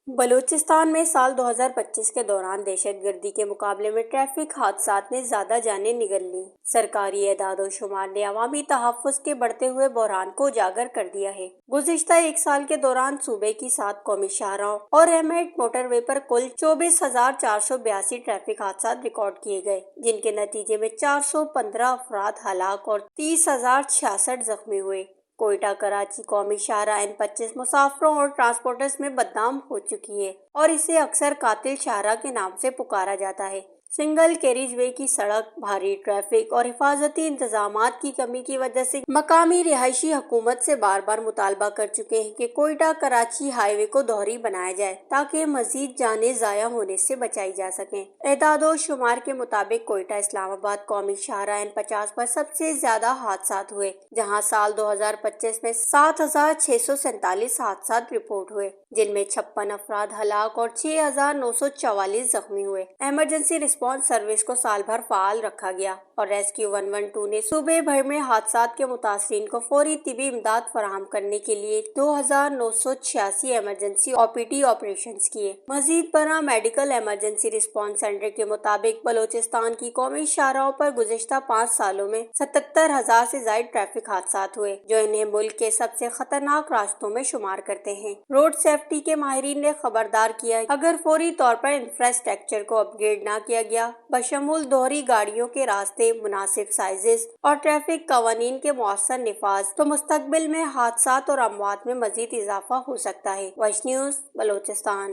بلوچستان میں سال 2025 کے دوران دہشت گردی کے مقابلے میں ٹریفک حادثات نے زیادہ جانیں نگل لیں۔ سرکاری اعداد و شمار نے عوامی تحفظ کے بڑھتے ہوئے بحران کو اجاگر کر دیا ہے۔ گزشتہ ایک سال کے دوران صوبے کی 7 قومی شاہراہوں اور M8 موٹر وے پر کل 24,482 ٹریفک حادثات ریکارڈ کیے گئے، جن کے نتیجے میں 415 افراد ہلاک اور 30,066 زخمی ہوئے۔ کوئٹہ کراچی قومی شاہراہ N25 مسافروں اور ٹرانسپورٹرز میں بدنام ہو چکی ہے اور اسے اکثر قاتل شاہراہ کے نام سے پکارا جاتا ہے۔ سنگل کیریج وے کی سڑک، بھاری ٹریفک اور حفاظتی انتظامات کی کمی کی وجہ سے مقامی رہائشی حکومت سے بار بار مطالبہ کر چکے ہیں کہ کوئٹہ کراچی ہائی وے کو دوہری بنایا جائے تاکہ مزید جانیں ضائع ہونے سے بچائی جا سکیں۔ اعداد و شمار کے مطابق کوئٹہ اسلام آباد قومی شاہراہ N50 پر سب سے زیادہ حادثات ہوئے، جہاں سال 2025 میں 7,647 حادثات رپورٹ ہوئے، جن میں 56 افراد ہلاک اور 6,944 زخمی ہوئے۔ ایمرجنسی رسپانس سروس کو سال بھر فعال رکھا گیا اور ریسکیو 112 نے صوبے بھر میں حادثات کے متاثرین کو فوری طبی امداد فراہم کرنے کے لیے 2,986 ایمرجنسی OPD آپریشنز کیے۔ مزید برآں میڈیکل ایمرجنسی رسپانس سینٹر کے مطابق بلوچستان کی قومی شاہراہوں پر گزشتہ 5 سالوں میں 77,000 سے زائد ٹریفک حادثات ہوئے، جو انہیں ملک کے سب سے خطرناک راستوں میں شمار کرتے ہیں۔ روڈ سیفٹی کے ماہرین نے خبردار کیا کہ اگر فوری طور پر انفراسٹرکچر کو اپ گریڈ نہ کیا گیا، بشمول دوہری گاڑیوں کے راستے، مناسب سائزز اور ٹریفک قوانین کے مؤثر نفاذ، تو مستقبل میں حادثات اور اموات میں مزید اضافہ ہو سکتا ہے۔ Voice news, Balochistan.